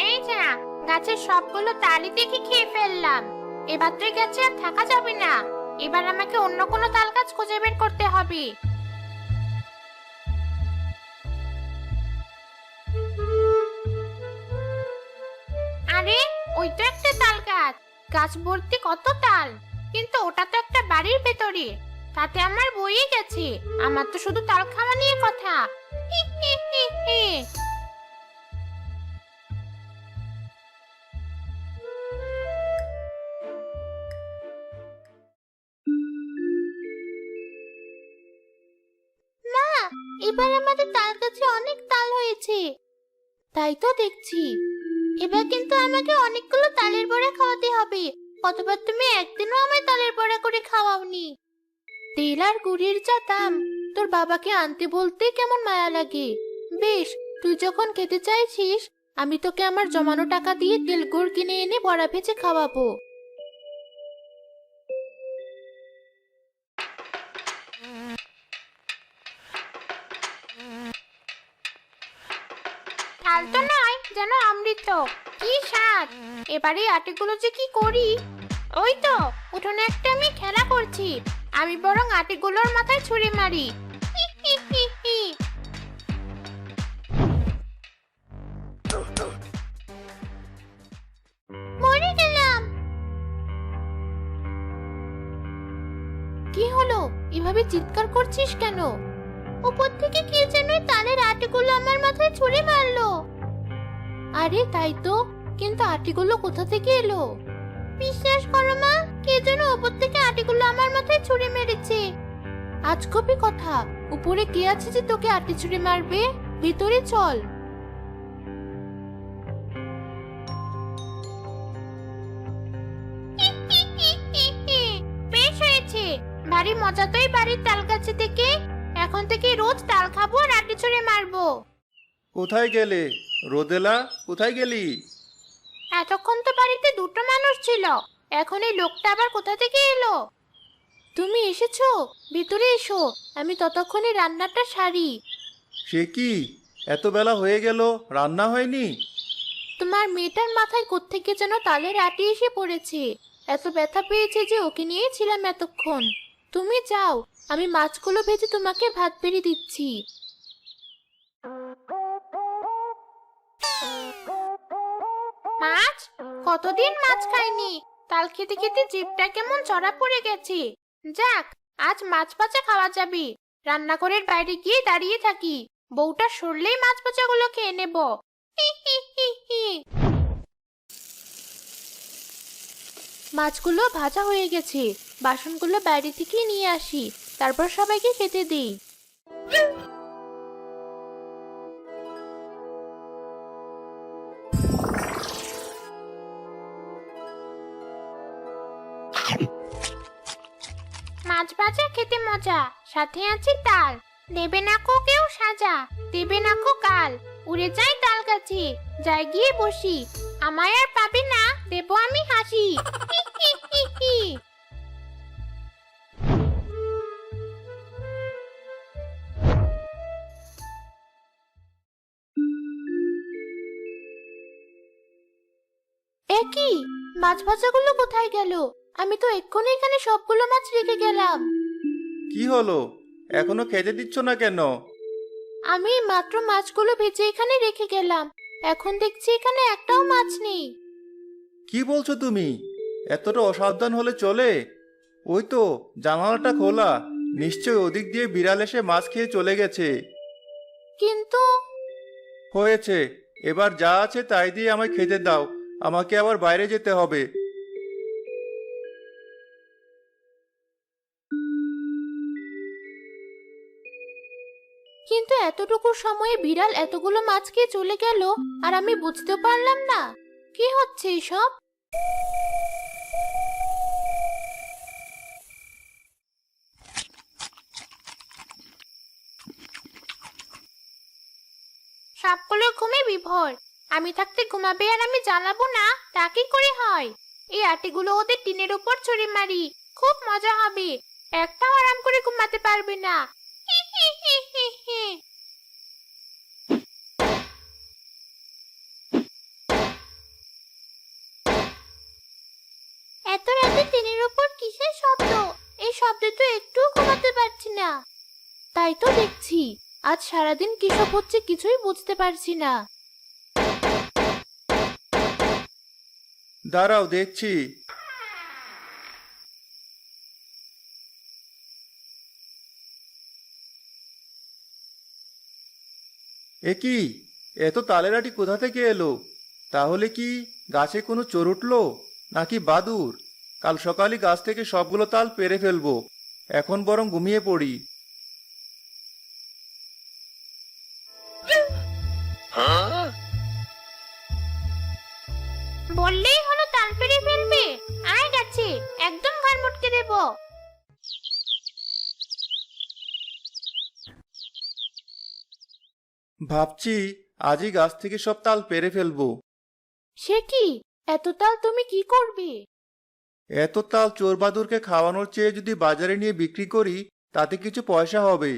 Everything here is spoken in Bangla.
এই যা, গাছের সবগুলো তালই দেখে খেয়ে ফেললাম। এবার তুই গাছে আর থাকা যাবে না। এবার আমাকে অন্য কোনো তাল গাছ খুঁজে বের করতে হবে। আরে, ওই তো একটা তাল গাছ। গাছ ভর্তি কত তাল, কিন্তু ওটা তো একটা বাড়ির ভেতরে। তাতে আমার বইয়ে গেছে। আমার তো শুধু তাল খাওয়া নিয়ে কথা। হি হি হি হি। মা, এবার আমাদের তাল গাছে অনেক তাল হয়েছে। তাই তো দেখছি। এবার কিন্তু আমাকে অনেকগুলো তালের বড়া খাওয়াতে হবে। কতবার তুমি একদিনও আমায় তালের বড়া করে খাওয়াওনি। তেল আর গুড়ের যা দাম, তোর বাবাকে আনতে বলতে কেমন মায়া লাগে। বেশ, তুই যখন খেতে চাইছিস, আমি তোকে আমার জমানো টাকা দিয়ে তেল গুড় কিনে এনে বড়া ভেজে খাওয়াবো। তাল তো নয়, যেন অমৃত। কি স্বাদ! এবারে আটিগুলো যে কি করি। ওই তো উঠোনে একটা আমি খেলা করছি। আমি বরং আটিগুলোর মাথায় ছুরি মারি। হি হি হি হি। মরে গেলাম। কি হলো? এভাবে চিৎকার করছিস কেন? উপর থেকে কে যেন তালের আটিগুলো আমার মাথায় ছুরি মারলো। আরে তাই তো, কিন্তু আটিগুলো কোথা থেকে এলো? বিশ্বাস করো মা, কে যেন উপর থেকে আটিগুলো আমার মাথায় ছুরি মেরেছে। আজগবি কথা, উপরে কে আছে যে তোকে আটি ছুরি মারবে? ভিতরে চল। বেশ হয়েছে। ভারী মজা তো এই বাড়ির তাল গাছে থেকে। এখন থেকে রোজ তাল খাবো আর আটি ছুরি মারবো। কোথায় গেলে? রোদেলা, কোথায় গেলি? এতক্ষণ তো বাড়িতে দুটো মানুষ ছিল, এখন এই লোকটা আবার কোথা থেকে এলো? তুমি এসেছো? ভিতরে এসো, আমি ততক্ষণে রান্নাটা সারি। সে কি, এত বেলা হয়ে গেল, রান্না হয়নি? তোমার মেয়েটার মাথায় কোত্থেকে যেন তালের আটি এসে পড়েছে। এত ব্যথা পেয়েছে যে ওকে নিয়েই ছিলাম এতক্ষণ। তুমি যাও, আমি মাছগুলো ভেজে তোমাকে ভাত বেড়ে দিচ্ছি। মাছ? কতদিন মাছ খাইনি। তাল খেতে খেতে জিভটা কেমন চড়া পড়ে গেছে। যাক, আজ মাছ ভাজা খাওয়া যাবে। রান্নাঘরের বাইরে গিয়ে দাঁড়িয়ে থাকি। বউটা সরলেই মাছ ভাজাগুলো খেয়ে নেব। হি হি হি হি। মাছগুলো ভাজা হয়ে গেছে। বাসনগুলো বাইরে থেকে নিয়ে আসি, তারপর সবাইকে খেতে দিই। মাছ ভাজা খেতে মজা, সাথে আছে তাল। দেবে না কো কেউ সাজা, দেবে না কো কাল। উড়ে যাই তাল গাছে, যাই গিয়ে বসি। আমায় আর পাবে না, দেবো আমি হাসি। হি হি হি হি। এ কি, মাছ ভাজাগুলো কোথায় গেল? আমি তো এক্ষুনি এখানে সবগুলো মাছ রেখে গেলাম। কি হলো, এখনো খেতে দিচ্ছ না কেন? আমি মাত্র মাছগুলো ভেজে এখানে রেখে গেলাম। এখন দেখছি এখানে একটাও মাছ নেই। কি বলছো তুমি? এতটা অসাবধান হলে চলে? ওই তো, জানালাটা খোলা। নিশ্চয় ওদিক দিয়ে বিড়াল এসে মাছ খেয়ে চলে গেছে। কিন্তু হয়েছে, এবার যা আছে তাই দিয়ে আমায় খেতে দাও। আমাকে আবার বাইরে যেতে হবে। কিন্তু এতটুকু সময়ে বিড়াল এতগুলো মাছ খেয়ে চলে গেল, আর আমি বুঝতে পারলাম না। কি হচ্ছে এসব? সবগুলো ঘুমে বিভোর। আমি থাকতে ঘুমাবে আর আমি জ্বালাবো না, তা কি করে হয়? এই আটিগুলো ওদের টিনের উপর ছুঁড়ে মারি, খুব মজা হবে। একটাও আরাম করে ঘুমাতে পারবে না। হি হি হি হি হি। শব্দে তো একটুও ঘুমাতে পারছি না। তাই তো দেখছি আজ সারাদিন কি সব হচ্ছে কিছুই বুঝতে পারছি না। দাঁড়াও, দেখছি। এ কি, এত তালের আটি কোথা থেকে এলো? তাহলে কি গাছে কোনো চোর উঠলো নাকি বাদুড়? কাল সকালে গাছ থেকে সবগুলো তাল পেড়ে ফেলবো। এখন বরং ঘুমিয়ে পড়ি। বললেই হলো তাল পেড়ে ফেলবে। আয় গাছে, একদম ঘাড় মটকে দেবো। ভাবছি আজই গাছ থেকে সব তাল পেড়ে ফেলবো। সে কি, এত তাল তুমি কি করবে? এত তাল চোর বাদুরকে খাওয়ানোর চেয়ে যদি বাজারে নিয়ে বিক্রি করি, তাতে কিছু পয়সা হবে।